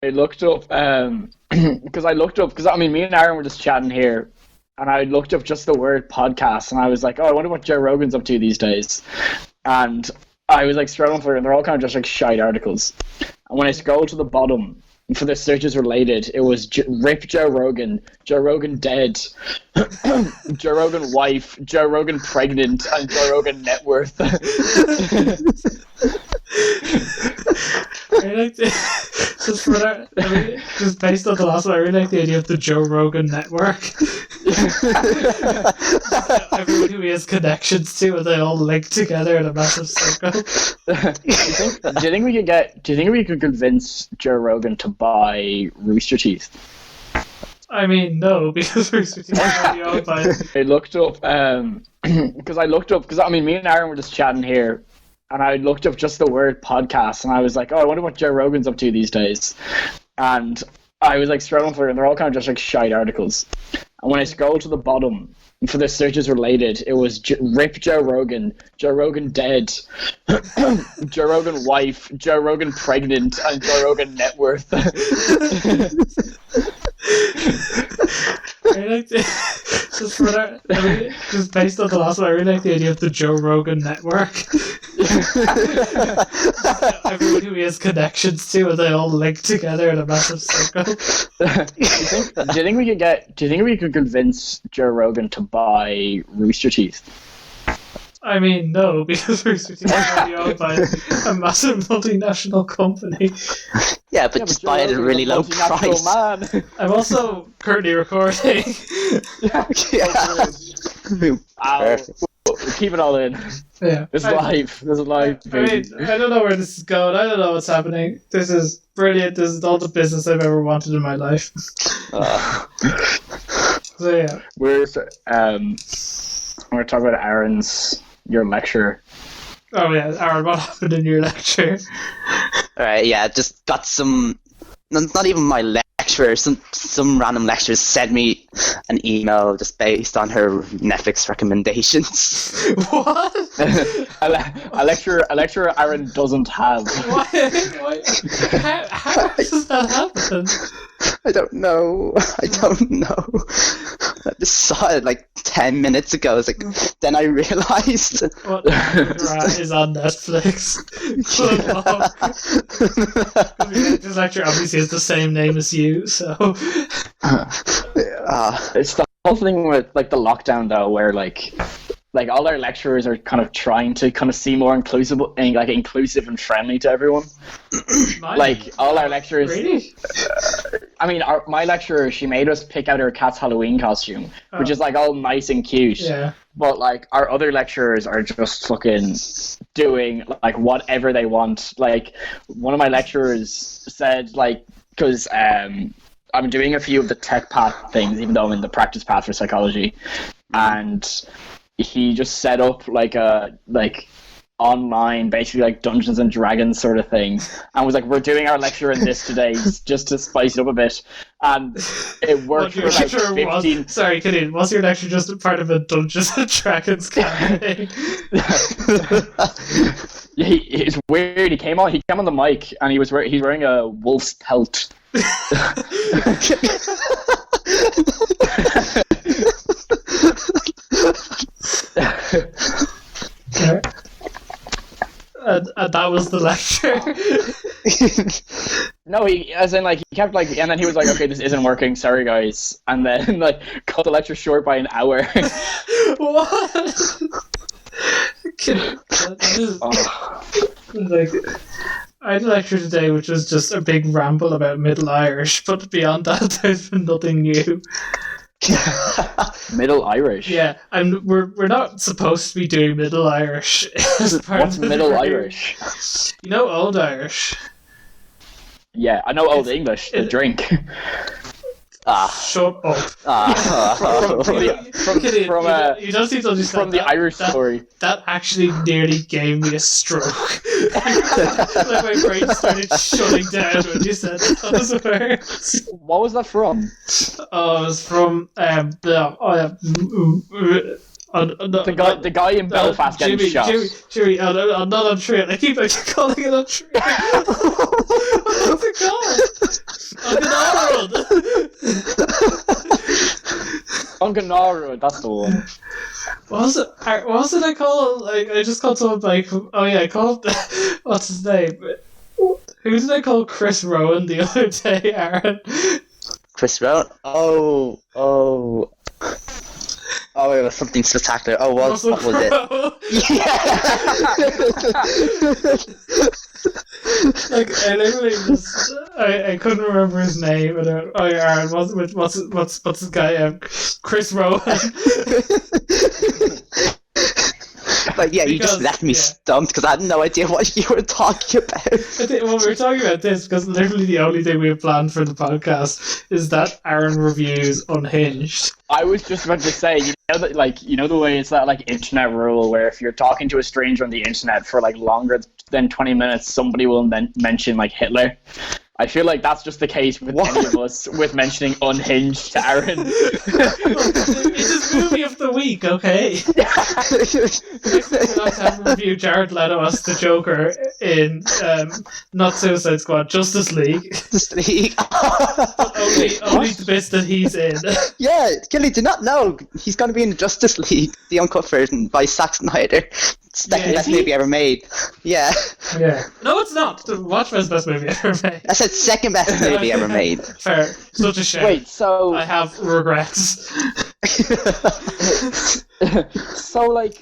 I looked up because I mean me and Aaron were just chatting here, and I looked up just the word podcast, and I was like, oh, I wonder what Joe Rogan's up to these days, and I was like scrolling through, and they're all kind of just like shite articles, and when I scrolled to the bottom for the searches related, it was Rip Joe Rogan, Joe Rogan dead, Joe Rogan wife, Joe Rogan pregnant, and Joe Rogan net worth. I like just based on the last one, I really like the idea of the Joe Rogan network. Everyone who he has connections to, and they all link together in a massive circle. Do you think we could convince Joe Rogan to buy Rooster Teeth? I mean, no, because Rooster Teeth is already owned by. I looked up because I mean me and Aaron were just chatting here, and I looked up just the word podcast, and I was like, oh, I wonder what Joe Rogan's up to these days, and I was like scrolling through, and they're all kind of just like shite articles, and when I scrolled to the bottom for the searches related, it was Rip Joe Rogan, Joe Rogan dead, Joe Rogan wife, Joe Rogan pregnant, and Joe Rogan net worth. I like just based on the last one, I really like the idea of the Joe Rogan network. Everyone who he has connections to, and they all link together in a massive circle. Do you think we could convince Joe Rogan to buy Rooster Teeth? I mean, no, because Rooster Teeth is already owned by a massive multinational company. Yeah, but just buy it at a really low price. Man. I'm also currently recording. Keep it all in. Yeah, It's live. This is live. I mean, I don't know where this is going. I don't know what's happening. This is brilliant. This is all the business I've ever wanted in my life. So yeah, we're talking about your lecture. Oh yeah, Aaron, what happened in your lecture? Alright, yeah, just got some, not even my lecturer, some random lecturer sent me an email just based on her Netflix recommendations. What? a lecturer Aaron doesn't have. Why? How does that happen? I don't know. I just saw it like 10 minutes ago. Then I realised. What is on Netflix? This lecture obviously has the same name as you, so. It's the whole thing with like the lockdown though, where like all our lecturers are kind of trying to kind of see more inclusive and friendly to everyone. Like all our lecturers. Really? I mean, my lecturer, she made us pick out her cat's Halloween costume, which is like all nice and cute. Yeah. But like our other lecturers are just fucking doing like whatever they want. Like one of my lecturers said, like, because I'm doing a few of the tech path things, even though I'm in the practice path for psychology, and he just set up like a online, basically like Dungeons and Dragons sort of thing, and was like, we're doing our lecture in this today just to spice it up a bit, and it worked for like 15. Sorry, Kenny, was your lecture just a part of a Dungeons and Dragons campaign? It's weird. He came on the mic, and he's wearing a wolf's pelt. Okay. And that was the lecture. No, he kept like, and then he was like, okay, this isn't working, sorry guys, and then like cut the lecture short by an hour. What? Like, I had a lecture today which was just a big ramble about Middle Irish, but beyond that there's been nothing new. Middle Irish? Yeah, and we're not supposed to be doing Middle Irish as part What's of the Middle degree. Irish? You know Old Irish? Yeah, I know Old English, the drink. Shut up. You don't need to understand from the Irish story. That actually nearly gave me a stroke. Like my brain started shutting down when you said those words. What was that from? Oh, it was from The guy in Belfast getting shot. Jimmy, I'm not on train. I keep calling it on train. What's it called? Unganara, that's the one. What was it I called? Like, I just called someone like, oh yeah, I called, what's his name? Who did I call Chris Rowan the other day, Aaron? Chris Rowan? Oh, it was something spectacular. Oh, what was it? Yeah! Like, I literally just, I couldn't remember his name. But, oh yeah, Aaron, what's his guy? Chris Rowan. But yeah, you just left me stumped because I had no idea what you were talking about. Well, we were talking about this because literally the only thing we have planned for the podcast is that Aaron reviews Unhinged. I was just about to say, you know the way it's that like internet rule where if you're talking to a stranger on the internet for like longer than 20 minutes, somebody will mention like Hitler. I feel like that's just the case with any of us with mentioning Unhinged to Aaron. It's his movie of the week, okay? Next week we'll have to review Jared Leto as the Joker in not Suicide Squad, Justice League. Justice League. only the bits that he's in. Yeah, Gilly, do not know. He's going to be in Justice League, the uncut version by Zack Snyder. Second best movie ever made. Yeah. Yeah. No, it's not. The Watchmen's best movie ever made. I said second best movie ever made. Fair. Such a shame. Wait, so I have regrets. So like,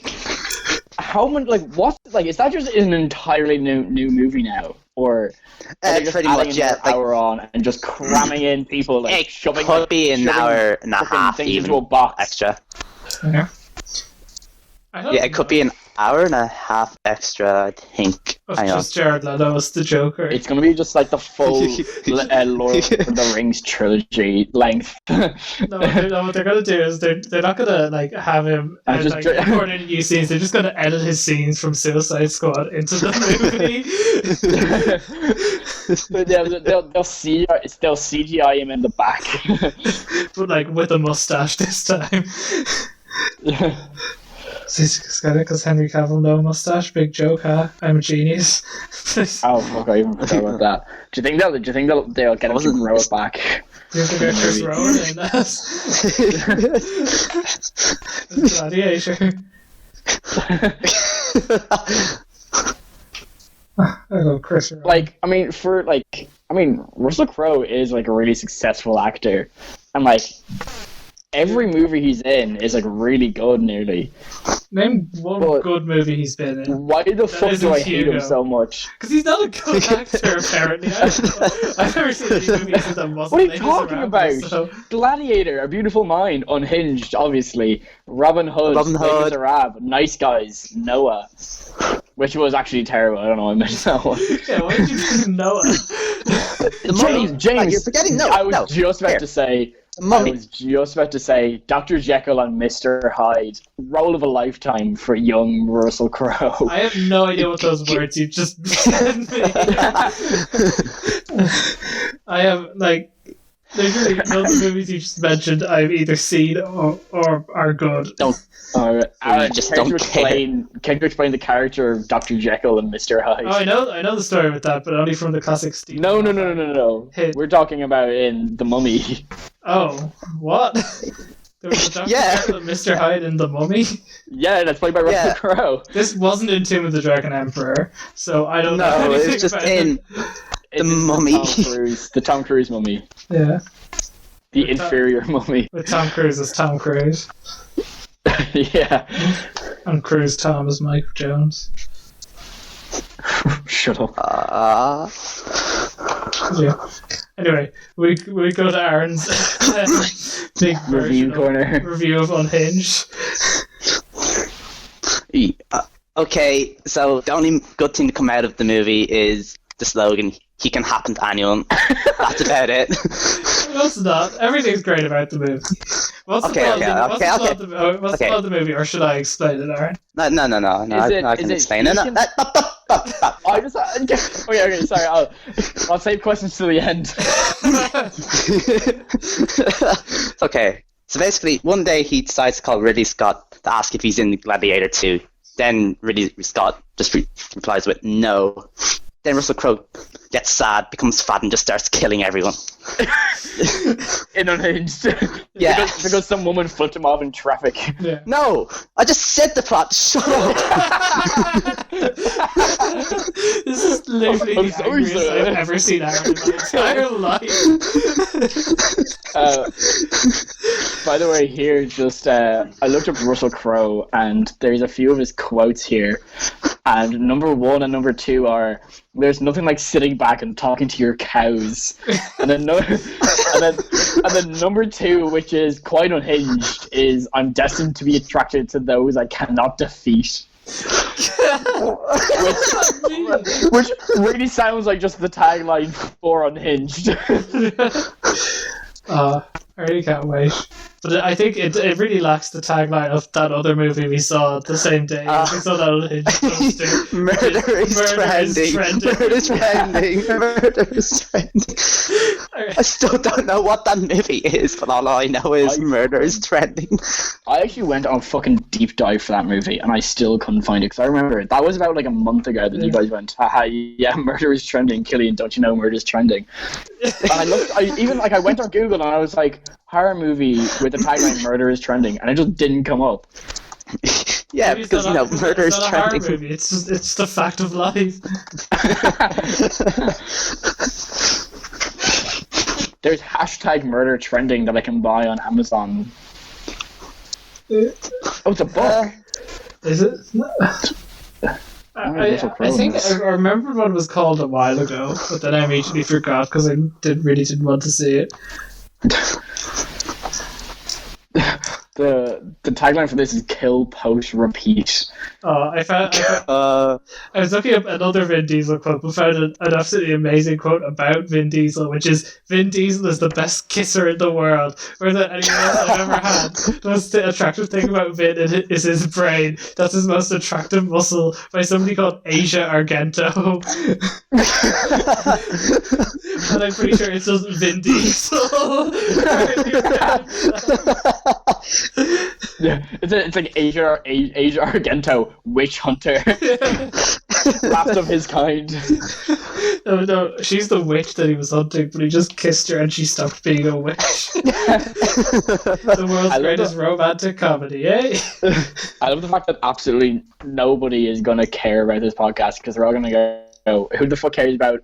how many? Like, what? Like, is that just an entirely new movie now, or are they just pretty adding much, another yeah. hour on and just cramming in people like It could be an hour and a half things even into a box extra. Yeah. Yeah, it could be an hour and a half extra, I think. Of just Jared Leto as the Joker. It's going to be just like the full Lord of the Rings trilogy length. No, what they're going to do is they're not going to like have him record any new scenes. They're just going to edit his scenes from Suicide Squad into the movie. they'll CGI him in the back. But like with a mustache this time. Because Henry Cavill, no mustache, big joke, huh? I'm a genius. Oh fuck! I even forgot about that. Do you think they'll get him to grow it back? Do you think they're Chris Rowan in that? Gladiator. I love Chris Rowan. Russell Crowe is like a really successful actor, and like every movie he's in is like really good nearly. Name one good movie he's been in. Why the fuck do I hate him so much? Because he's not a good actor, apparently. I've never seen any movies that wasn't. What are you talking about? So. Gladiator, A Beautiful Mind, Unhinged, obviously. Robin Hood, Les Arab, Nice Guys, Noah. Which was actually terrible. I don't know why I mentioned that one. Yeah, why did you pick Noah? James, you're forgetting Noah. I was just about to say Dr. Jekyll and Mr. Hyde, role of a lifetime for young Russell Crowe. I have no idea what those words you just said me. I have, like, literally none of the movies you just mentioned I've either seen or are good. Can you explain the character of Dr. Jekyll and Mr. Hyde? Oh, I know the story with that, but only from the classic Steve. No. We're talking about in The Mummy. Oh, what? There was a Dr. Jekyll and Mr. Hyde in The Mummy? Yeah, that's played by Russell Crowe. This wasn't in Tomb of the Dragon Emperor, so I don't know anything it's just about in The Mummy. The Tom Cruise Mummy. Yeah. The inferior Mummy. With Tom Cruise as Tom Cruise. Yeah. And Cruise Tom as Mike Jones. Shut up. Yeah. Anyway, we go to Aaron's big review corner. Review of Unhinged. Okay, so the only good thing to come out of the movie is the slogan, "He can happen to anyone." That's about it. No, it's not. Everything's great about the movie. What's the plot of the movie, or should I explain it, Aaron? No, I can explain it. I just okay, sorry. I'll save questions to the end. Okay, so basically, one day he decides to call Ridley Scott to ask if he's in Gladiator 2. Then Ridley Scott just replies with no. Then Russell Crowe gets sad, becomes fat, and just starts killing everyone. In Unhinged. Yeah. because some woman flipped him off in traffic. Yeah. No! I just said the plot. Shut up! This is literally I'm the sorry, angriest sir. I've ever seen Aaron in my entire life. By the way, here, just I looked up Russell Crowe, and there's a few of his quotes here. And number 1 and number 2 are, "There's nothing like sitting back and talking to your cows." And then and then number 2, which is quite unhinged, is, "I'm destined to be attracted to those I cannot defeat." which really sounds like just the tagline for Unhinged. I really can't wait. But I think it really lacks the tagline of that other movie we saw the same day. We saw that Unhinged poster. Murder is trending. Murder is trending. Murder is trending. I still don't know what that movie is, but all I know is murder is trending. I actually went on a fucking deep dive for that movie, and I still couldn't find it, because I remember that was about like a month ago that you guys went, haha, yeah, murder is trending, Killian, don't you know murder is trending? And I went on Google and I was like, horror movie with the tagline "murder is trending," and it just didn't come up. Yeah, because murder is trending. Movie. It's the fact of life. There's hashtag murder trending that I can buy on Amazon. Oh, it's a book. Is it? I think I remember what it was called a while ago, but then I immediately forgot because I really didn't want to see it. The tagline for this is "Kill, Post, Repeat." I was looking up another Vin Diesel quote, but found an absolutely amazing quote about Vin Diesel, which is, "Vin Diesel is the best kisser in the world. More than anyone else I've ever had. The most attractive thing about Vin is his brain. That's his most attractive muscle," by somebody called Asia Argento. And I'm pretty sure it's just Vin Diesel. Yeah, it's like Asia Argento, witch hunter, last of his kind. No, she's the witch that he was hunting, but he just kissed her and she stopped being a witch. The world's greatest romantic comedy, eh? I love the fact that absolutely nobody is gonna care about this podcast, because they're all gonna go, "Who the fuck cares about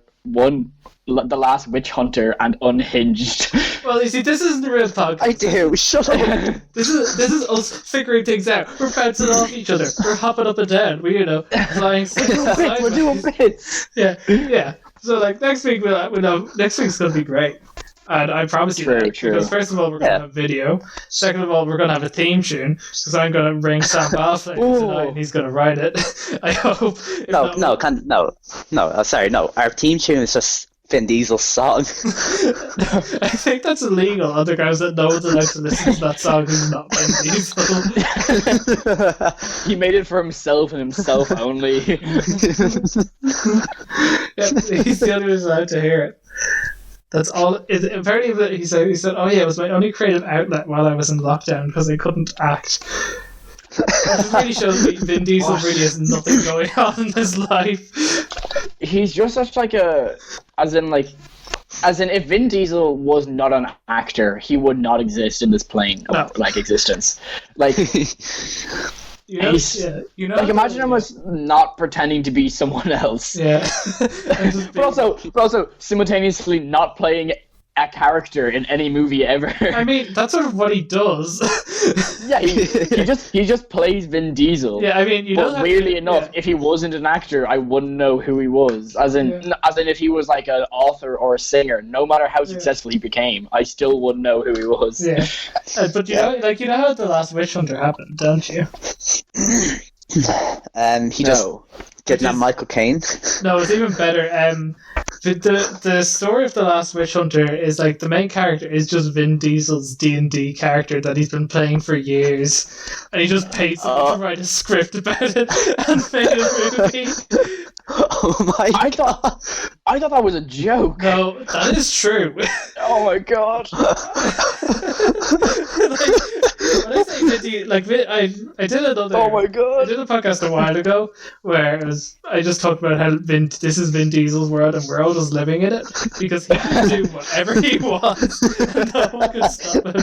The Last Witch Hunter and Unhinged?" Well, you see, this isn't the real podcast. I do. Shut up. This is us figuring things out. We're bouncing off each other. We're hopping up and down. We're flying sideways. We're doing bits. Yeah. So like next week we'll know. Next week's gonna be great. And I promise you that. True. Because first of all, we're going to have video. Second of all, we're going to have a theme tune. Because I'm going to bring Sam Balfour tonight and he's going to write it. I hope. Sorry, no. Our theme tune is just Vin Diesel's song. I think that's illegal. Other guys that no one's allowed to listen to that song who's not Vin Diesel. He made it for himself and himself only. Yeah, he's the only one who's allowed to hear it. That's all. Apparently, he said, "Oh yeah, it was my only creative outlet while I was in lockdown because I couldn't act." It really shows me Vin Diesel really has nothing going on in his life. He's just such like as in if Vin Diesel was not an actor, he would not exist in this plane of existence. Like. Imagine him as not pretending to be someone else. Yeah. but also simultaneously not playing a character in any movie ever. I mean, that's sort of what he does. Yeah, he just plays Vin Diesel. Yeah, I mean, but weirdly enough, if he wasn't an actor, I wouldn't know who he was. As in if he was like an author or a singer, no matter how successful he became, I still wouldn't know who he was. Yeah, but you know how The Last Witch Hunter happened, don't you? He just kidnapped Michael Caine. No, it's even better. The story of The Last Witch Hunter is like the main character is just Vin Diesel's D&D character that he's been playing for years, and he just paid someone to write a script about it and made a movie. Oh my god! I thought that was a joke. No, that is true. Oh my god. When I say Vin, I did another. Oh my I god. did a podcast a while ago where I just talked about how this is Vin Diesel's world and we're all just living in it because he can do whatever he wants and no one can stop him.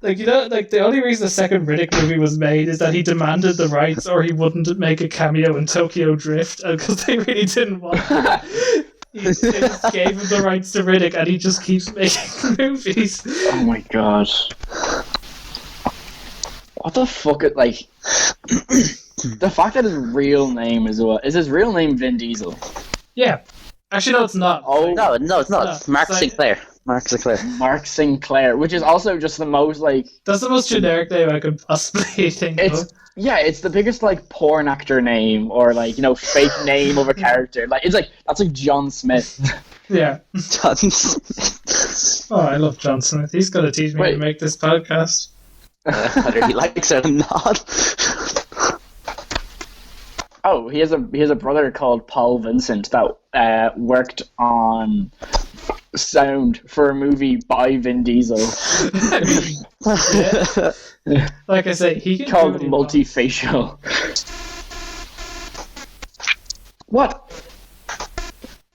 The only reason the second Riddick movie was made is that he demanded the rights or he wouldn't make a cameo in Tokyo Drift because they really didn't want it. They just gave him the rights to Riddick and he just keeps making movies. Oh my god. What the fuck? The fact that his real name is his real name Vin Diesel? Yeah. Actually, no, it's not. Oh No, it's not. No, It's Mark it's Sinclair. Mark Sinclair. Mark Sinclair, which is also just the most That's the most generic name I could possibly think of. it's the biggest porn actor name or fake name of a character. That's John Smith. Yeah. John Smith. Oh, I love John Smith. He's going to teach me to make this podcast. Whether he likes it or not. Oh, he has a brother called Paul Vincent that worked on sound for a movie by Vin Diesel. Yeah. Like I say, he can called do Multifacial. What?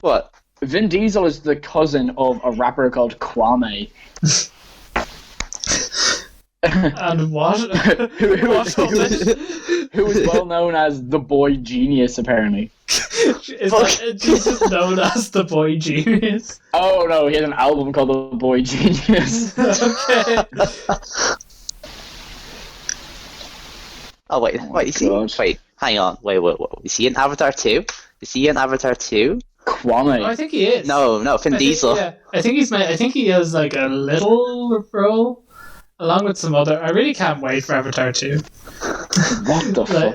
What? Vin Diesel is the cousin of a rapper called Kwame. And what? who is well known as the Boy Genius, apparently. He's just known as the Boy Genius. Oh no, he has an album called The Boy Genius. Okay. Oh wait, hang on, wait. Is he in Avatar 2? Is he in Avatar 2? Kwame. Oh, I think he is. No, Vin Diesel. I think he has a little role along with some other. I really can't wait for Avatar 2. What the fuck?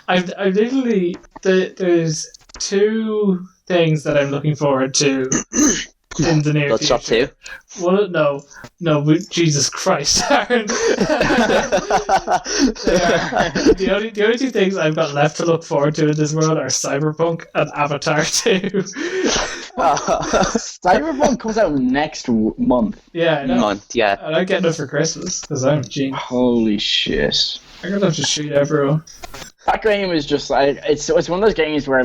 I've literally there's two things that I'm looking forward to in the near Bloodshot future. 2? Well, no, Jesus Christ, Aaron. The only two things I've got left to look forward to in this world are Cyberpunk and Avatar 2. Cyberpunk comes out next month. Yeah, I know. Yeah. And I'm getting it for Christmas because I'm a genius. Holy shit. I'm gonna have to shoot everyone. That game is just it's one of those games where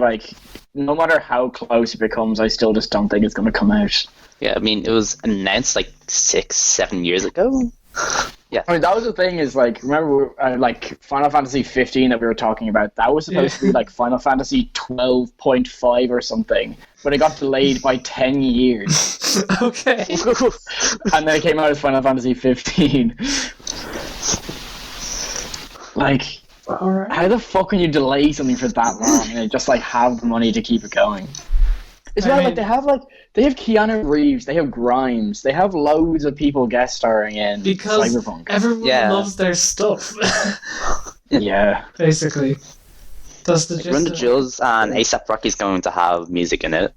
no matter how close it becomes, I still just don't think it's going to come out. Yeah, I mean, it was announced 6-7 years ago. Yeah. I mean, that was the thing is, remember, Final Fantasy 15 that we were talking about, that was supposed to be, Final Fantasy 12.5 or something, but it got delayed by 10 years. Okay. And then it came out as Final Fantasy 15. Alright. How the fuck can you delay something for that long and just, have the money to keep it going? It's not they have Keanu Reeves, they have Grimes, they have loads of people guest starring in because Cyberpunk. Everyone loves their stuff. Yeah. Basically. That's the gist. Run the Jewels and A$AP Rocky's going to have music in it,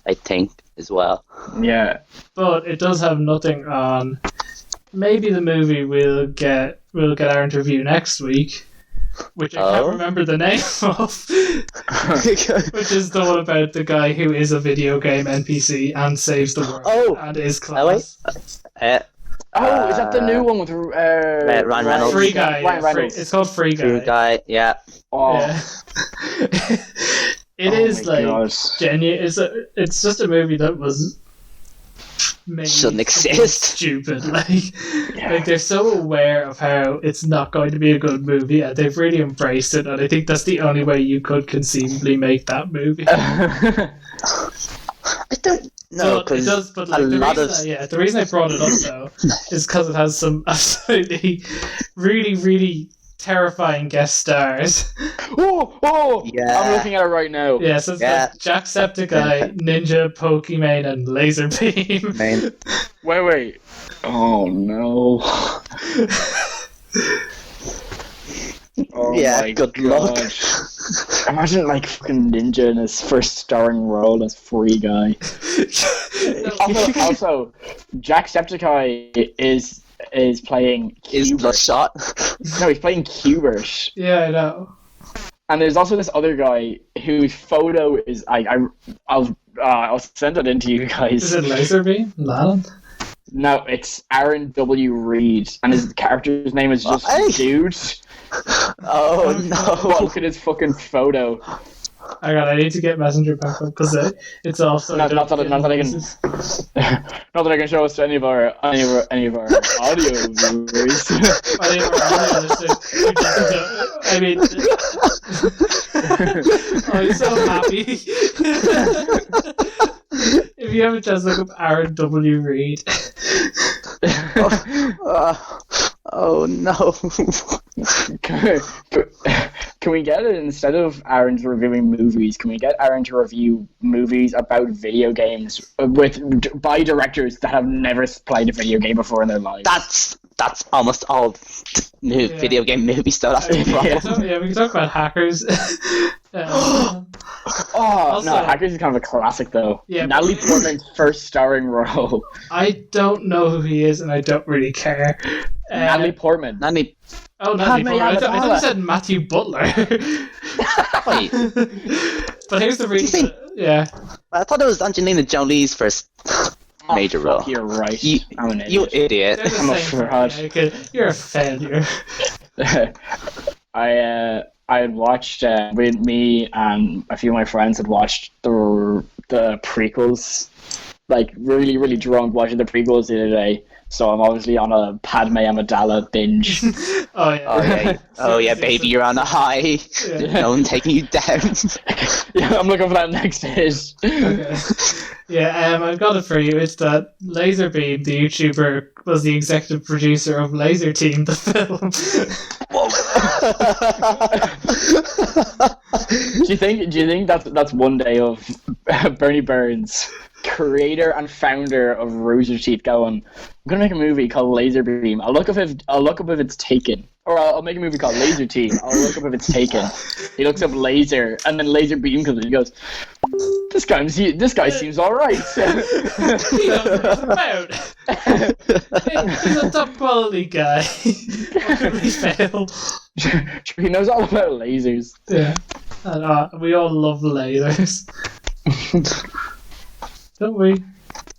I think, as well. Yeah. But it does have nothing on. Maybe the movie we'll get our interview next week. Which I can't remember the name of, which is the one about the guy who is a video game NPC and saves the world and is class. Is that the new one with Ryan Reynolds? Free Guy. Ryan Reynolds. It's called Free Guy. Free Guy, yeah. Oh. Yeah. It is genuine. It's just a movie that was made shouldn't exist. Stupid. They're so aware of how it's not going to be a good movie, and they've really embraced it. And I think that's the only way you could conceivably make that movie. I don't know, because the reason I brought it up though is because it has some absolutely, really, really terrifying guest stars. Yeah. I'm looking at it right now. Yeah, so it's like Jacksepticeye, Ninja, Pokimane, and Laserbeam. Wait. Oh no. Oh yeah, my good God. luck. Imagine fucking Ninja in his first starring role as Free Guy. also, Jacksepticeye is playing Is Bloodshot? No, he's playing Qbert. Yeah, I know. And there's also this other guy whose photo is I'll I'll send it in to you guys. Is it Laserbeam? Latin? No, it's Aaron W. Reed, and his character's name is just Dude. Oh no! Look at his fucking photo. I need to get Messenger back up because it's also Not that I can show us to any of our audio viewers. I mean, I'm so happy. If you have a chance, look up Aaron W. Reed. Oh no! Can we get it instead of Aaron reviewing movies? Can we get Aaron to review movies about video games by directors that have never played a video game before in their lives? That's almost all video game movies, though. That's the problem. We can talk about hackers. No, Hackers is kind of a classic, though. Yeah, Natalie Portman's first starring role. I don't know who he is, and I don't really care. Natalie Portman. Natalie Portman. I thought you said Matthew Butler. Wait. But here's the reason. Yeah. I thought it was Angelina Jolie's first major role. You're right. I'm an idiot. You idiot. I'm a fraud. You're a failure. I had watched me and a few of my friends had watched the prequels, like really, really drunk watching the prequels the other day. So I'm obviously on a Padme Amidala binge. Oh yeah, baby, you're on a high. Yeah. No one taking you down. Yeah, I'm looking for that next hit. Okay. Yeah, I've got it for you. It's that Laserbeam, the YouTuber, was the executive producer of Laser Team, the film. Do you think that's one day of Bernie Burns, creator and founder of Rooster Teeth, going, I'm gonna make a movie called Laserbeam. I'll look up if it's taken. Or I'll make a movie called Laser Team. I'll look up if it's taken. He looks up laser, and then Laserbeam comes in. He goes, this guy seems alright. He knows what it's about. He's a top quality guy. How could we fail? He knows all about lasers. Yeah. And we all love lasers. Don't we?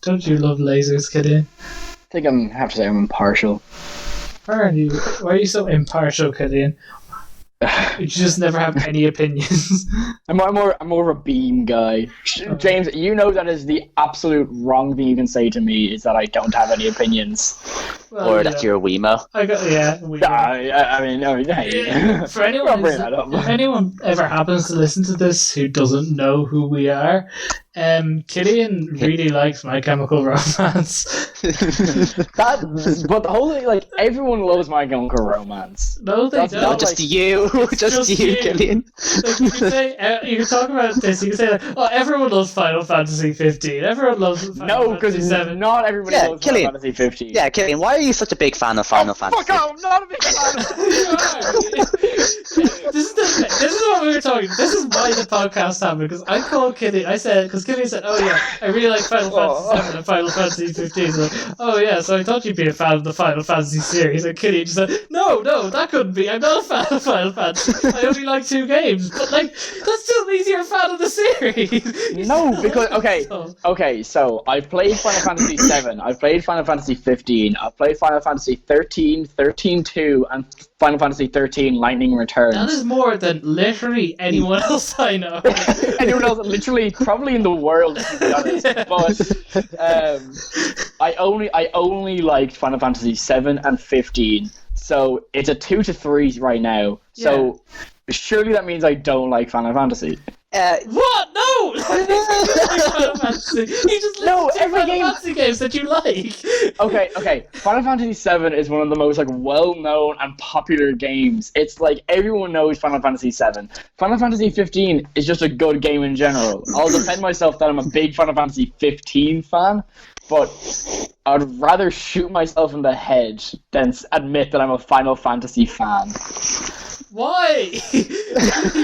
Don't you love lasers, Gideon? I think I have to say I'm impartial. Why are you so impartial, Gideon? You just never have any opinions. I'm more of a beam guy. James, you know that is the absolute wrong thing you can say to me, is that I don't have any opinions. Well, or that you're a Weemo. Hey. For anyone, if anyone ever happens to listen to this who doesn't know who we are, Killian really likes My Chemical Romance. But the whole thing, like, everyone loves My Chemical Romance. No, they don't. No, just you. Just you, Killian. Like, you can talk about this. You can say, like, everyone loves Final Fantasy 15. Everyone loves Final Fantasy 7. Not everybody loves Final Fantasy 15. Yeah, Killian, why are you such a big fan of Final Fantasy? Fuck off! I'm not a big fan of This is what we were talking. This is why the podcast happened, because I called Killian. Because Killian said, "Oh yeah, I really like Final Fantasy 7 and Final Fantasy 15." So, oh yeah, so I thought you'd be a fan of the Final Fantasy series. And Killian just said, "No, that couldn't be. I'm not a fan of Final Fantasy. I only like 2 games." But like, that still means you're a fan of the series. No, because okay. So I've played Final Fantasy 7. I've played Final Fantasy 15. I've played Final Fantasy 13, 13-2, and Final Fantasy 13 Lightning Returns. That is more than literally anyone else I know. Anyone else, literally, probably in the world, to be honest. Yeah. But I only liked Final Fantasy 7 and 15, so it's a 2-3 right now. Yeah. So surely that means I don't like Final Fantasy. What? No! Final Fantasy. You just every Final Fantasy games that you like. Okay. Final Fantasy 7 is one of the most well-known and popular games. It's like everyone knows Final Fantasy 7. Final Fantasy 15 is just a good game in general. I'll defend myself that I'm a big Final Fantasy 15 fan, but I'd rather shoot myself in the head than admit that I'm a Final Fantasy fan. Why? You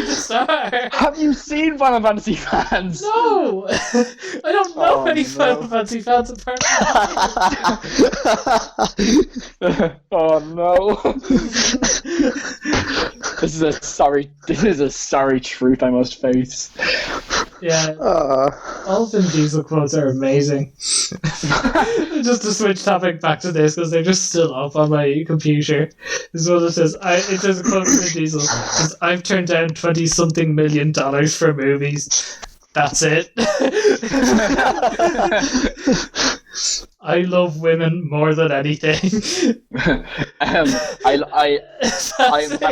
just are. Have you seen Final Fantasy fans? No! I don't know any Final Fantasy fans apart from Oh no. This is a sorry truth I must face. Yeah. All Vin Diesel quotes are amazing. Just to switch topic back to this, because they're just still up on my computer. This is what it says. It says a quote from Vin Diesel. It says, I've turned down $20-something million for movies. That's it. I love women more than anything. I'm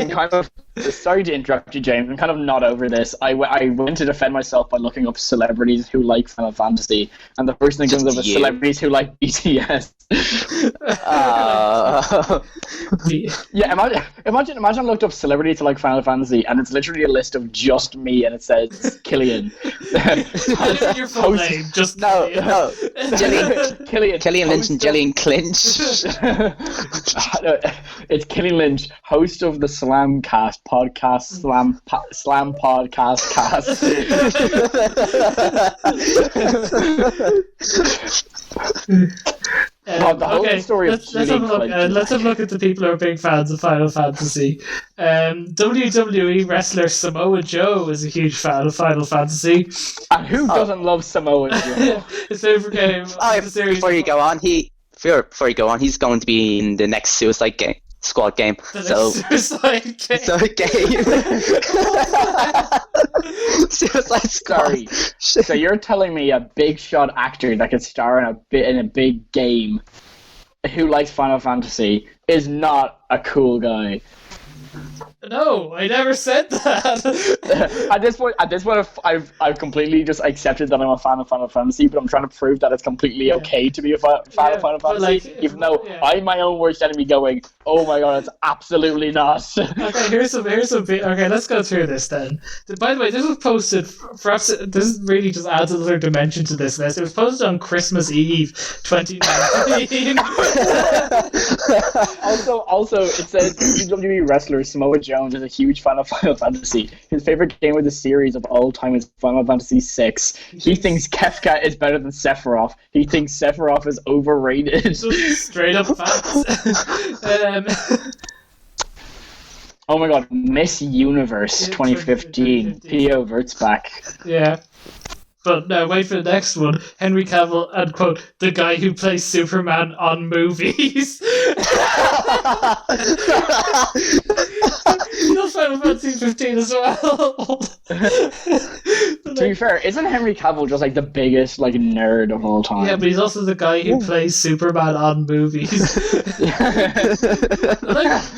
kind of sorry to interrupt you, James. I'm kind of not over this. I went to defend myself by looking up celebrities who like Final Fantasy, and the first thing comes up is celebrities who like BTS. Yeah, imagine I looked up celebrities who like Final Fantasy, and it's literally a list of just me, and it says Killian. Your full name, just no. Killian Lynch and Gillian Clinch. It's Killian Lynch, host of the Slamcast podcast, Slam podcast cast. The whole story let's have a look. Let's have a look at the people who are big fans of Final Fantasy. WWE wrestler Samoa Joe is a huge fan of Final Fantasy. And who doesn't love Samoa Joe? His favorite game. Before you go on, he's going to be in the next Suicide Squad game. Suicide game. Suicide Squad. Sorry. So you're telling me a big shot actor that could star in a big game who likes Final Fantasy is not a cool guy? No, I never said that. At this point, I've completely just accepted that I'm a fan of Final Fantasy, but I'm trying to prove that it's completely okay to be a fan of Final Fantasy, even though I'm my own worst enemy going, oh my god, it's absolutely not. Okay, here's some okay, let's go through this then. By the way, this was posted, perhaps this really just adds another dimension to this list. It was posted on Christmas Eve 2019. Also, it says WWE wrestler Samoa Jones is a huge fan of Final Fantasy. His favorite game of the series of all time is Final Fantasy VI. He thinks Kefka is better than Sephiroth. He thinks Sephiroth is overrated. Just straight up facts. Oh my god, Miss Universe 2015. P.O. Wurtzbach. Yeah. But now wait for the next one. Henry Cavill and quote, the guy who plays Superman on movies. He loves Final Fantasy 15 as well. To be fair, isn't Henry Cavill just like the biggest like nerd of all time? Yeah, but he's also the guy who plays Superman on movies. Like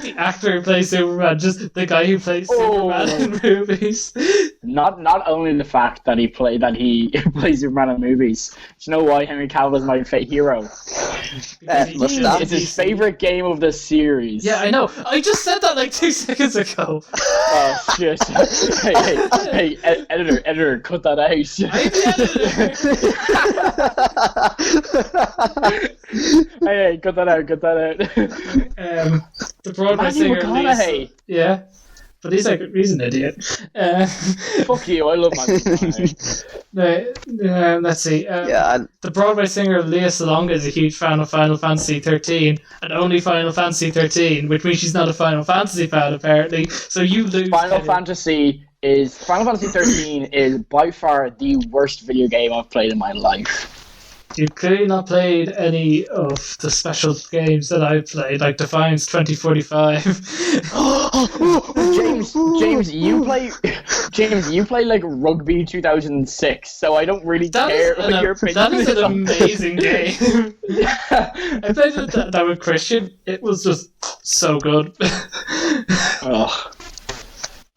the actor who plays Superman, just the guy who plays Superman in movies. Not only the fact that he plays Superman in movies. Do you know why Henry Cavill is my hero? It's his favorite game of the series. Yeah, I know. I just said that like 2 seconds ago. Oh shit! Hey, editor, cut that out. I'm the editor. Hey, cut that out. The Broadway singer Lisa. Yeah. But he's an idiot. Fuck you, I love Matthew McConaughey. Let's see. The Broadway singer Lea Salonga is a huge fan of Final Fantasy 13, and only Final Fantasy 13, which means she's not a Final Fantasy fan, apparently. So you lose. Final Fantasy 13 is by far the worst video game I've played in my life. You've clearly not played any of the special games that I've played, like Defiance 2045. James, you play like Rugby 2006, so I don't really care what your opinion that is an amazing game. I played that with Christian. It was just so good.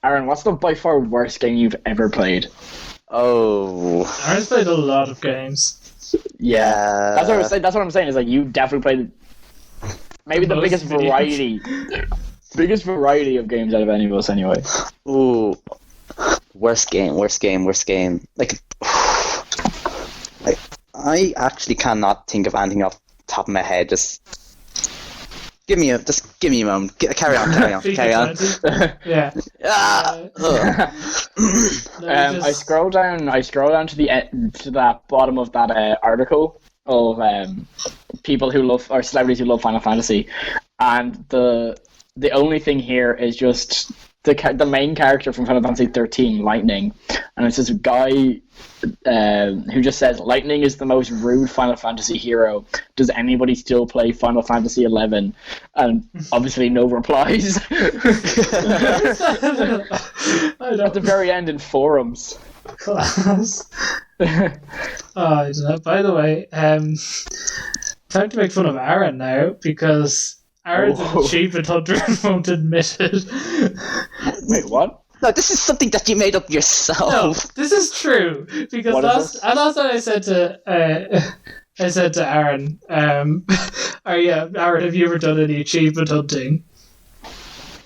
Aaron, what's the by far worst game you've ever played? Aaron's played a lot of games. Yeah, that's what I'm saying. Is like you definitely played maybe the biggest variety of games out of any of us, anyway. Ooh, worst game. Like I actually cannot think of anything off the top of my head. Just give me a moment. Carry on. Yeah. I scroll down to that bottom of that article of people who love, or celebrities who love Final Fantasy, and the only thing here is just the main character from Final Fantasy 13, Lightning, and it's this guy who just says, "Lightning is the most rude Final Fantasy hero. Does anybody still play Final Fantasy 11?" And obviously no replies. At the very end in forums. Class. I don't know. By the way, time to make fun of Aaron now, because Aaron's an achievement hunter and won't admit it. Wait, what? No, this is something that you made up yourself. No, this is true, because last night I said to Aaron, Aaron, have you ever done any achievement hunting?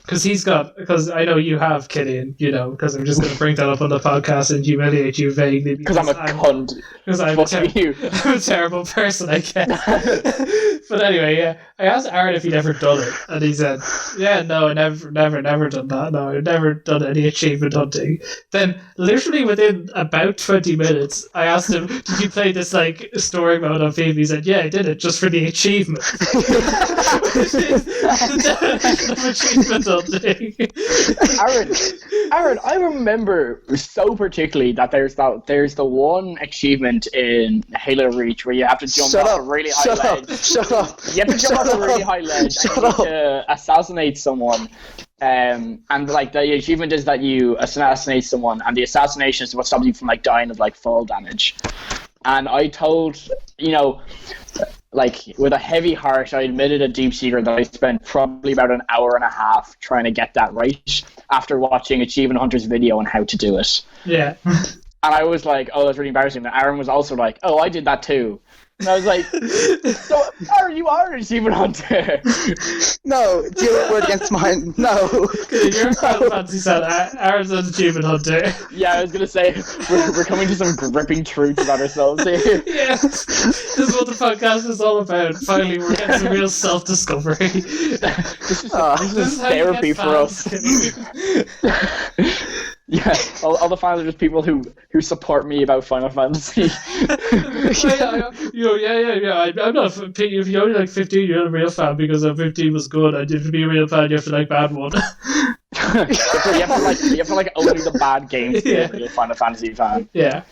Because I know you have, Killian, because I'm just going to bring that up on the podcast and humiliate you vaguely. Because I'm a cunt. Because I'm a terrible person, I guess. But anyway, yeah, I asked Aaron if he'd ever done it, and he said, "Yeah, no, I never done that. No, I've never done any achievement hunting." Then, literally within about 20 minutes, I asked him, "Did you play this story mode on FIFA?" He said, "Yeah, I did it just for the achievement." Which is the definition of achievement hunting. Aaron, I remember so particularly that there's the one achievement in Halo Reach where you have to jump off a really high ledge. Shut up! You have to jump off a really high ledge and you need to assassinate someone. And the achievement is that you assassinate someone, and the assassination is what stops you from dying of fall damage. And I told, with a heavy heart, I admitted a deep secret that I spent probably about an hour and a half trying to get that right after watching Achievement Hunter's video on how to do it. Yeah. And I was like, oh, that's really embarrassing. And Aaron was also like, oh, I did that too. And I was like, so, Aaron, you are an Achievement Hunter. No, do your word against mine. No. You're a Final Fantasy fan. Aaron's an Achievement Hunter. Yeah, I was going to say, we're coming to some gripping truths about ourselves here. Yeah, this is what the podcast is all about. Finally, we're getting some real self-discovery. This is therapy for us. Yeah, all the fans are just people who support me about Final Fantasy. Yeah. I'm not. If you only like 15, you're not a real fan, because 15 was good. And to be a real fan, you have to like bad one. you have to like only the bad games to be a real Final Fantasy fan. Yeah.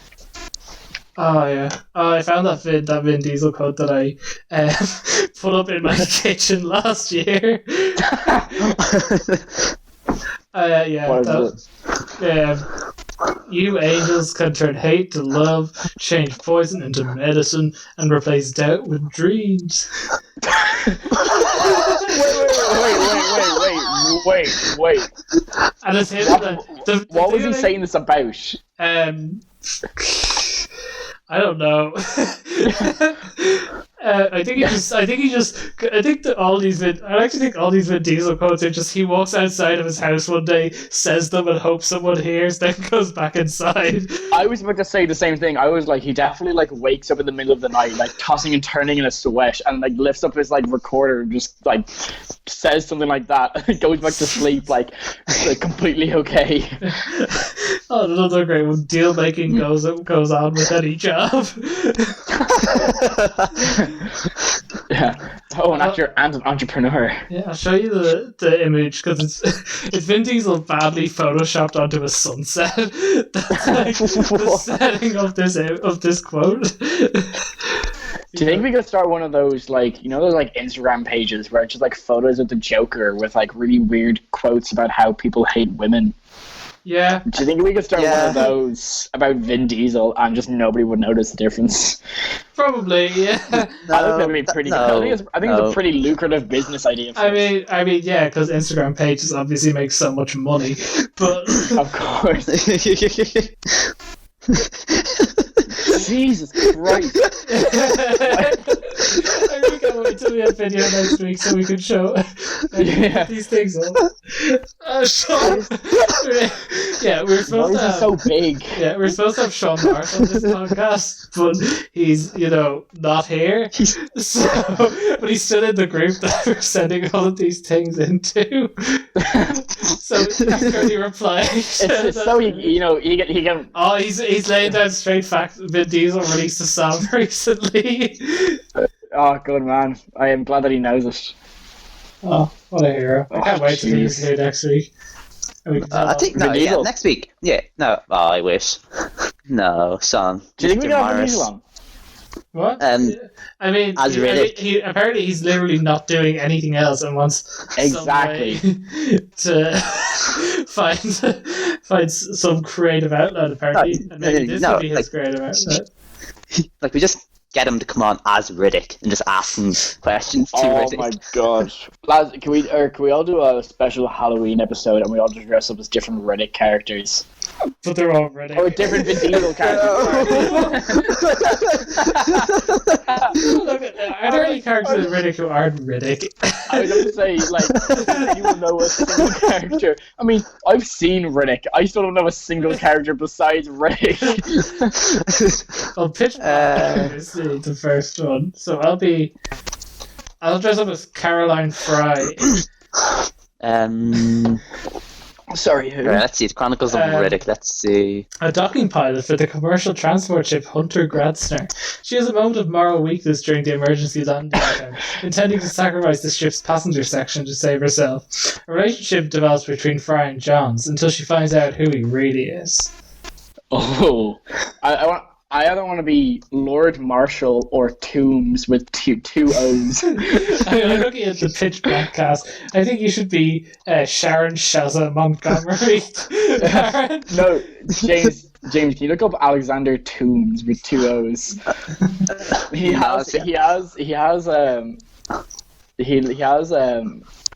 Oh yeah. I found that Vin Diesel quote that I put up in my kitchen last year. You angels can turn hate to love, change poison into medicine, and replace doubt with dreams. Wait. And it's him. What was he saying this about? I don't know. I think all these Vin Diesel quotes are just, he walks outside of his house one day, says them and hopes someone hears, then goes back inside. I was about to say the same thing. I was like, he definitely wakes up in the middle of the night, tossing and turning in a sweat, and lifts up his recorder and just says something like that, and goes back to sleep completely okay. Oh, another great one. Deal making goes on with any job. Yeah. Oh, an actor and an entrepreneur. Yeah, I'll show you the image, because it's Vin Diesel badly photoshopped onto a sunset. That's the setting of this quote. Do you think we could start one of those those Instagram pages where it's just photos of the Joker with really weird quotes about how people hate women? Yeah. Do you think we could start one of those about Vin Diesel and just nobody would notice the difference? Probably, yeah. I think that'd be pretty good. I think it's a pretty lucrative business idea. I mean, yeah, because Instagram pages obviously make so much money, but of course. Jesus Christ. I really can't wait till we have video next week so we can show these things up. Sean. Yeah, we're supposed to have, so big. Yeah, we're supposed to have Sean Marsh on this podcast, but he's, not here. But he's still in the group that we're sending all of these things into. So he's already replied. It's so he can. Oh, he's laying down straight facts. Vin Diesel released a song recently. Oh, good man. I am glad that he knows it. Oh, what a hero. I can't wait to hear next week. And we can tell I think no. Vin Yeah, Diesel. next week. Yeah, no. Oh, I wish. No, Sean. Do you think we Mr. got Vin Morris. Diesel on? What? As he, Riddick. apparently he's literally not doing anything else and wants Exactly. some way to find some creative outlet. Apparently, and maybe this will be his creative outlet. Like, we just get him to come on as Riddick and just ask him questions to Oh Riddick. my god, lads! Can we all do a special Halloween episode and we all just dress up as different Riddick characters But they're all Riddick. or different Vin Diesel characters? Look, are there any characters in Riddick who aren't Riddick? I was going to say, like, does anyone know a single character? I mean, I've seen Riddick. I still don't know a single character besides Riddick. Well, Pitch Black is the first one, so I'll dress up as Caroline Fry. Sorry, who? Right, let's see. The Chronicles of Riddick. Let's see. A docking pilot for the commercial transport ship Hunter Gradsner. She has a moment of moral weakness during the emergency landing attempt, intending to sacrifice the ship's passenger section to save herself. A relationship develops between Fry and Johns until she finds out who he really is. Oh, I either want to be Lord Marshall or Toombs with two O's. I'm looking at the Pitch Black cast. I think you should be Sharon Shazza Montgomery. No, James, can you look up Alexander Toombs with two O's? He has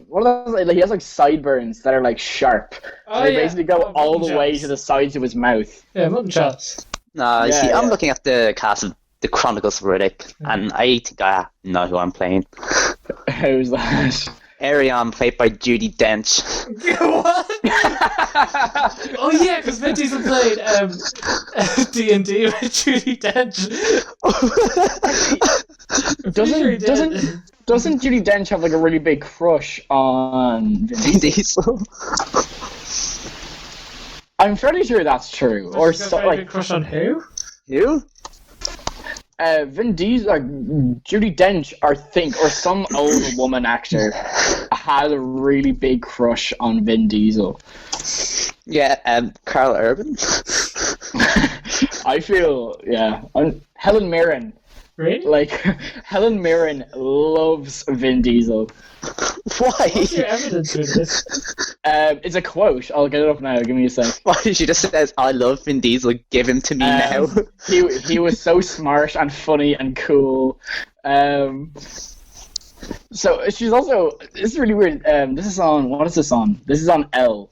what are those? He has like sideburns that are like sharp. Oh, They yeah. basically go all the way chops. to the sides of his mouth. Yeah, mutton chops. No, you Yeah, see, I'm yeah. looking at the cast of the Chronicles of Riddick, and I think I know who I'm playing. Who's that? Arion, played by Judi Dench. What? Oh yeah, because Vin Diesel played D&D with Judi Dench. Doesn't Judi Dench have like a really big crush on Vin Vin Diesel? Diesel. I'm fairly sure that's true. Or She's got so, a very like big crush on who? Who? Vin Diesel, Judi Dench, or some old woman actor had a really big crush on Vin Diesel. Yeah, Carl Urban. I feel, Helen Mirren. Really? Like, Helen Mirren loves Vin Diesel. Why? What's your evidence for this? It's a quote. I'll get it up now. Give me a sec. Why? She just says, I love Vin Diesel, give him to me now. He was so smart and funny and cool. So she's also, this is really weird. This is on, what is this on? This is on Elle.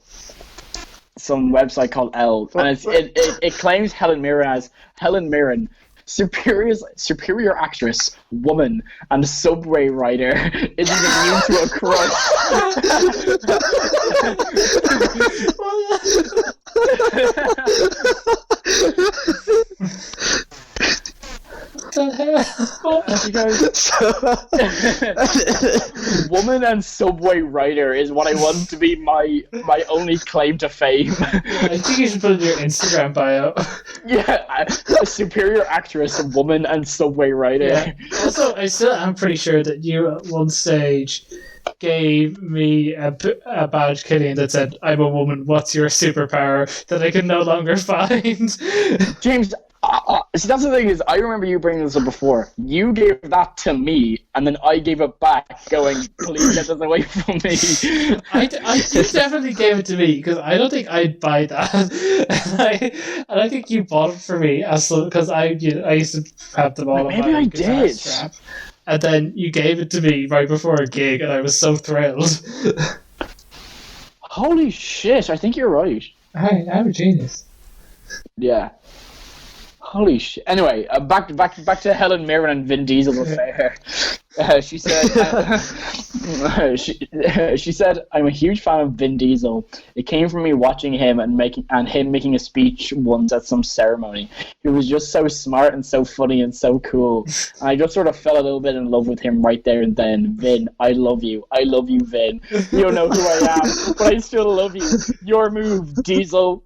Some website called Elle. And it claims Helen Mirren as Helen Mirren, superior actress, woman, and subway rider isn't immune to a crush. Woman and subway rider is what I want to be my only claim to fame. I think you should put it in your Instagram bio. Yeah, a superior actress, a woman, and subway rider. Yeah. Also, I still am pretty sure that you at one stage gave me a badge, Killian, that said, I'm a woman, what's your superpower, that I can no longer find. James, see, that's the thing is, I remember you bringing this up before. You gave that to me, and then I gave it back, going, please get this away from me. I definitely gave it to me, because I don't think I'd buy that. and I think you bought it for me, because I used to have them all on Maybe my I guitar did. strap. And then you gave it to me right before a gig, and I was so thrilled. Holy shit, I think you're right. I'm a genius. Yeah. Holy shit. Anyway, back to Helen Mirren and Vin Diesel's affair. She said, she said, I'm a huge fan of Vin Diesel. It came from me watching him and him making a speech once at some ceremony. He was just so smart and so funny and so cool. And I just sort of fell a little bit in love with him right there and then. Vin, I love you. I love you, Vin. You don't know who I am, but I still love you. Your move, Diesel.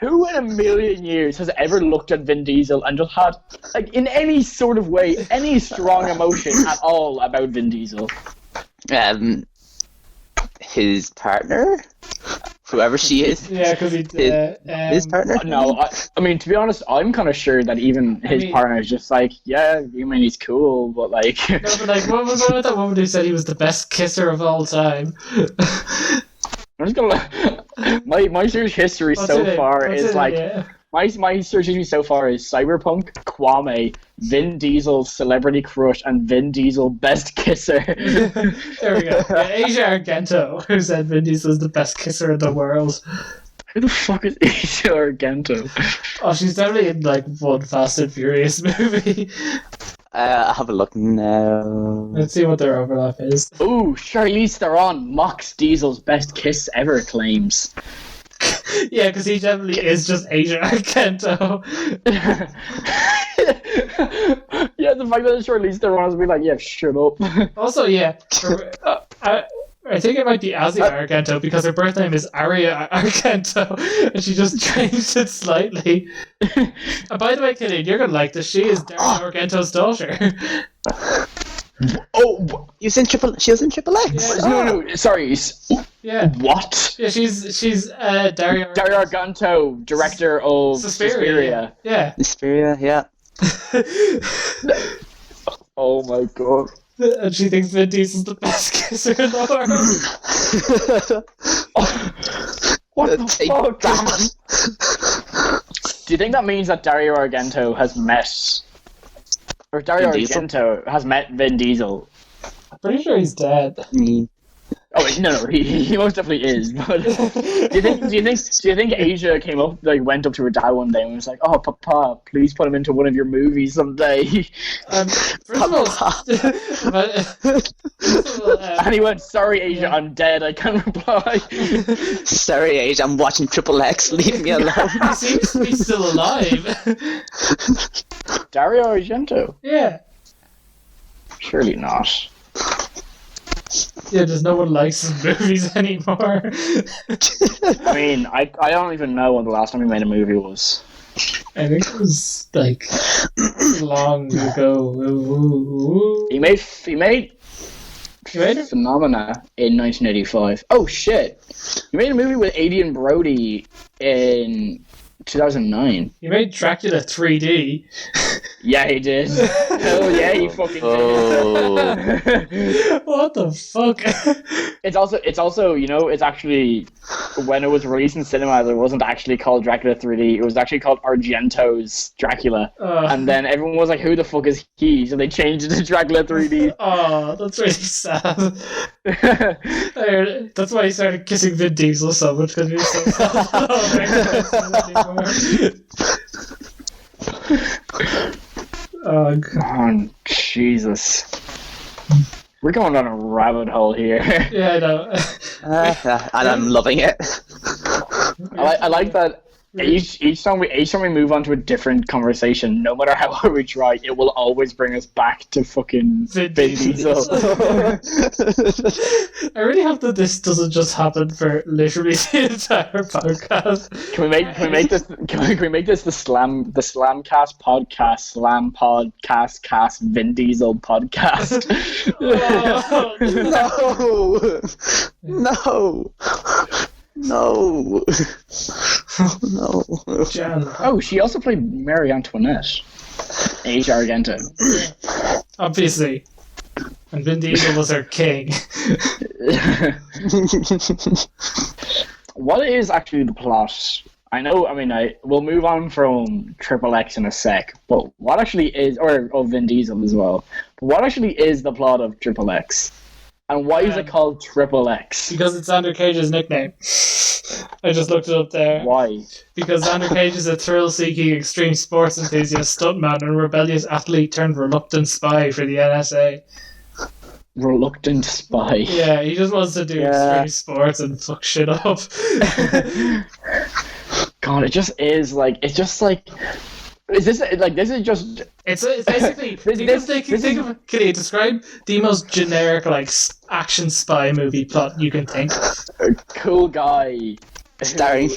Who in a million years has ever looked at Vin Diesel and just had, like, in any sort of way, any strong emotion at all about Vin Diesel? his partner, whoever she is. Yeah, because His partner. No, I mean, to be honest, I'm kind of sure that even his partner is just like, yeah, I mean, he's cool, but like... No, but like, what was that woman who said he was the best kisser of all time? I'm just gonna... My search history so far is like... My search history so far is Cyberpunk, Kwame, Vin Diesel, Celebrity Crush, and Vin Diesel Best Kisser. There we go. Yeah, Asia Argento, who said Vin Diesel is the best kisser in the world. Who the fuck is Asia Argento? Oh, she's definitely in like one Fast and Furious movie. I'll have a look now. Let's see what their overlap is. Ooh, Charlize Theron mocks Diesel's best kiss ever claims. Yeah, because he definitely is just Asia Argento. Yeah, the fact that Charlize Theron is be like, yeah, shut up. Also, yeah, I think it might be Asia Argento because her birth name is Aria Argento, and she just changed it slightly. And by the way, Killian, you're gonna like this. She is Dario Argento's daughter. Oh, She was in Triple X. Yeah. no, sorry. Yeah. What? Yeah, She's Dario Argento, director of Suspiria. Yeah. Suspiria, yeah. Oh my god. And she thinks Vin Diesel's the best kisser in the world. What the Take fuck? that. Do you think that means that Dario Argento has met... Or Dario Vin Diesel? Argento has met Vin Diesel? I'm pretty sure he's dead. Oh wait, no, he most definitely is. But do you think Asia came up, like, went up to her dad one day and was like, "Oh, Papa, please put him into one of your movies someday." First of all, And he went, "Sorry, Asia, I'm dead. I can't reply." Sorry, Age, I'm watching Triple X. Leave me alone. he seems to be still alive. Dario Argento? Yeah. Surely not. Yeah, just no one likes his movies anymore. I mean, I don't even know when the last time he made a movie was. I think it was like long ago. He made it? Phenomena in 1985. Oh shit! He made a movie with Adrian Brody in 2009. He made Dracula 3D. Yeah, he did. Hell yeah, he fucking did. What the fuck? It's also, you know, it's actually, when it was released in cinema, it wasn't actually called Dracula 3D. It was actually called Argento's Dracula. And then everyone was like, who the fuck is he? So they changed it to Dracula 3D. Oh, that's really sad. That's why he started kissing Vin Diesel so much, because he was so sad. Oh, God. Jesus. We're going down a rabbit hole here. Yeah, I know. And I'm loving it. I like that each time we move on to a different conversation, no matter how hard we try, it will always bring us back to fucking Vin Diesel. I really hope that this doesn't just happen for literally the entire podcast. Can we make this the Slamcast podcast, Slam podcast cast Vin Diesel podcast? No. Jan. Oh, she also played Marie Antoinette. Asia Argento. Obviously. And Vin Diesel was her king. What is actually the plot? We'll move on from Triple X in a sec, but what actually is, or of Vin Diesel as well, but what actually is the plot of Triple X? And why is it called Triple X? Because it's Xander Cage's nickname. I just looked it up there. Why? Because Xander Cage is a thrill-seeking extreme sports enthusiast, stuntman, and rebellious athlete turned reluctant spy for the NSA. Reluctant spy. Yeah, he just wants to do extreme sports and fuck shit up. God, it just is like, it's just like, is this like, this is just... It's basically, think of, describe the most generic, like, action spy movie plot you can think of. A cool guy Starring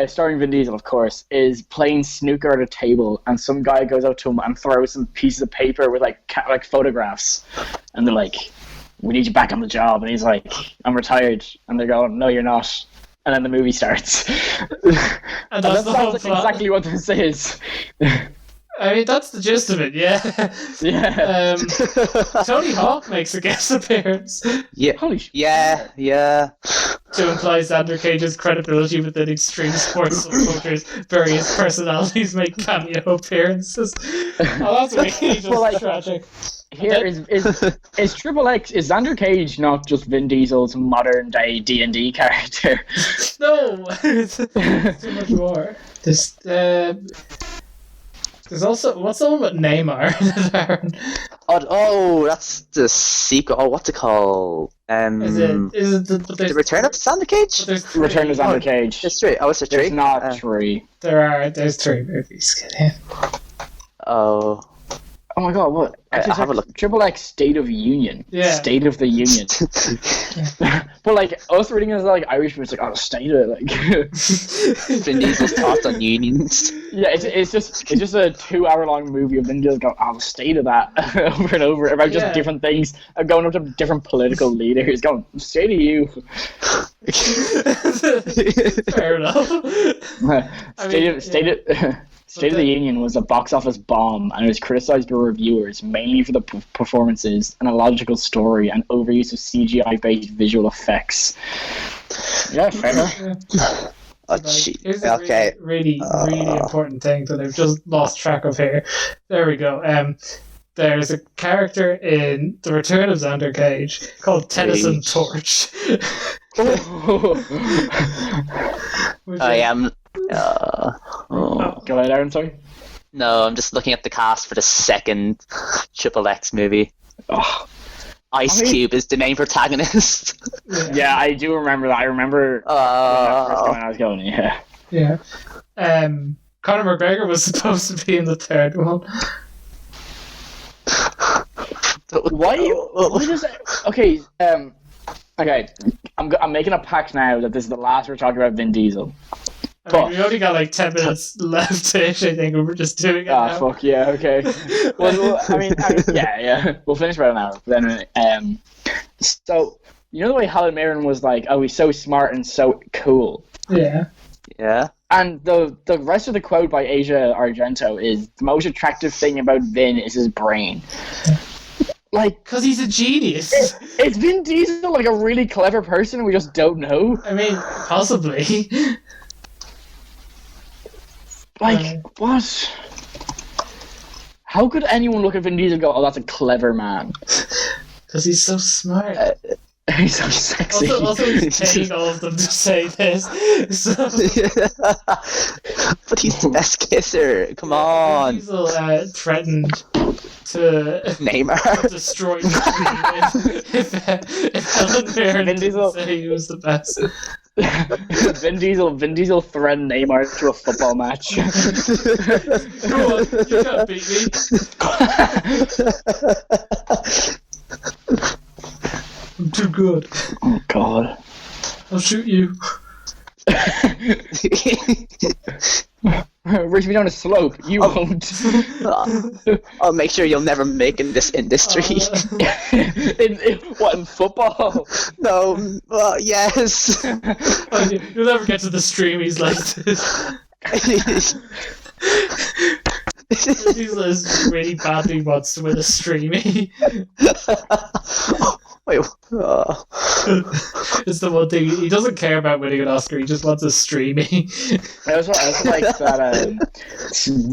starring Vin Diesel, of course, is playing snooker at a table, and some guy goes up to him and throws some pieces of paper with like photographs, and they're like, "We need you back on the job," and he's like, "I'm retired," and they're going, "No, you're not." And then the movie starts. And that's the whole plot. Exactly what this is. I mean, that's the gist of it, yeah. Yeah. Tony Hawk makes a guest appearance. Yeah. Holy shit. Yeah. To imply Xander Cage's credibility within extreme sports subcultures, various personalities make cameo appearances. Oh, that's really just tragic. Here is Triple X, is Xander Cage not just Vin Diesel's modern day D&D character? No, it's too much more. There's also, what's the one with Neymar? Oh, that's the sequel. Oh, what's it called? Is it the Return of Xander Cage? Return of Xander Cage. There's three. Oh, it's three. There's not three. There's 3 movies. Oh. Oh my god, what? Have a look. Triple X State of Union. Yeah. State of the Union. But like, us reading as like Irish people, it's like, oh, state of it, like. Vin Diesel's thoughts on unions. Yeah, it's just a 2-hour-long movie of Vin Diesel going, oh, the state of that, over and over, about just different things, going up to different political leaders, going, state of you. Fair enough. State of the Union was a box office bomb, and it was criticized by reviewers mainly for the performances, an illogical story, and overuse of CGI-based visual effects. Yeah, fair enough. Oh, gee. Here's a Okay. really important thing that I've just lost track of here. There we go. There's a character in The Return of Xander Cage called Tennyson Torch. I am. Go ahead, Aaron, sorry. No, I'm just looking at the cast for the second Triple X movie. Oh. Ice Cube is the main protagonist. Yeah, I do remember that. I remember when that first came out, I was going, yeah. Yeah. Conor McGregor was supposed to be in the third one. Why does it... Okay, I'm making a pact now that this is the last we're talking about Vin Diesel. I mean, we only got like 10 minutes left-ish, I think, and we're just doing it now. Fuck, yeah, okay. well, I mean, yeah. We'll finish about an hour. But anyway, so, you know the way Helen Mirren was like, oh, he's so smart and so cool? Yeah. Yeah. And the rest of the quote by Asia Argento is, the most attractive thing about Vin is his brain. Like, because he's a genius. Is Vin Diesel like a really clever person and we just don't know? I mean, possibly. Like, what? How could anyone look at Vin Diesel and go, oh, that's a clever man? Because he's so smart. He's so sexy. Also he's paying all of them to say this. So. But he's the best kisser. Come on. Vin Diesel threatened to Neymar destroy the if Helen Mirren didn't say he was the best. Vin Diesel threatened Neymar to a football match. Go on, you can't beat me. I'm too good. Oh God. I'll shoot you. Reach me down a slope. You won't. I'll make sure you'll never make in this industry. In football? No. Yes. You'll never get to the streamies like this. He's really badly wants to win a streamy. Wait. It's the one thing he doesn't care about winning an Oscar. He just wants a streamy. I also like that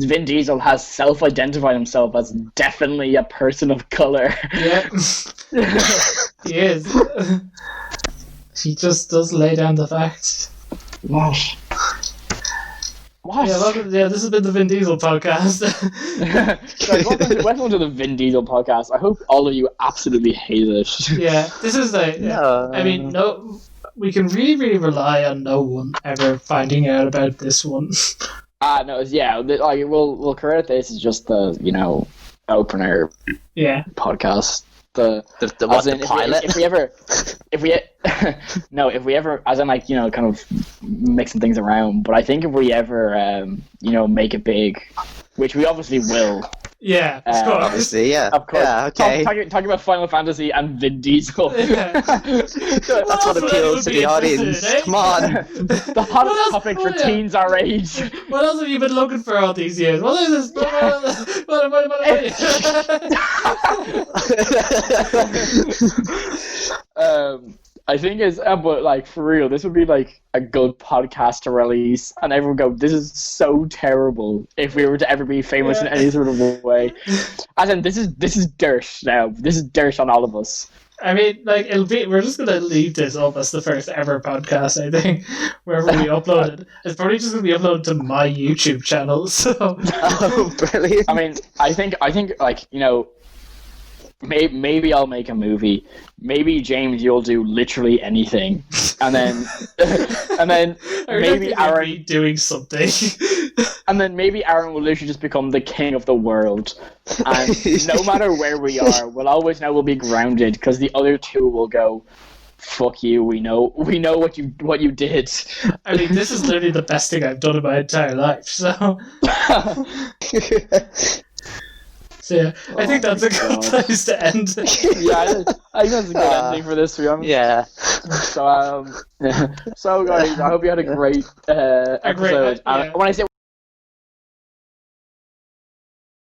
Vin Diesel has self-identified himself as definitely a person of color. Yeah, he is. He just does lay down the facts. What? Yeah, this has been the Vin Diesel podcast. Guys, welcome to the Vin Diesel podcast. I hope all of you absolutely hate it. Yeah, this is I mean, we can really rely on no one ever finding out about this one. No, we'll credit this as just the opener. Yeah. Podcast. the what, as in, the pilot? if we ever no, if we ever, as in like, you know, kind of mixing things around, but I think if we ever you know, make it big, which we obviously will. Yeah, of course. Obviously, yeah. Of course. Yeah, okay. Talking about Final Fantasy and Vin Diesel. Yeah. That's what appeals to the audience. Come on. The hottest topic for teens our age. What else have you been looking for all these years? What is this? I think it's, but like for real, this would be like a good podcast to release, and everyone go, "This is so terrible." If we were to ever be famous in any sort of way, as in this is dirt now. This is dirt on all of us. I mean, like, we're just gonna leave this up as the first ever podcast, I think, wherever we upload it. It's probably just gonna be uploaded to my YouTube channel. So, Oh, brilliant. I mean, I think like, you know, maybe I'll make a movie. Maybe James, you'll do literally anything, and then maybe Aaron doing something. And then maybe Aaron will literally just become the king of the world. And no matter where we are, we'll always know we'll be grounded, because the other two will go, "Fuck you, we know what you did." I mean, this is literally the best thing I've done in my entire life, so... So yeah, I think that's a good place to end. Yeah, I think that's a good ending for this, to be honest. Yeah. So, so guys, I hope you had a great episode. yeah. When I say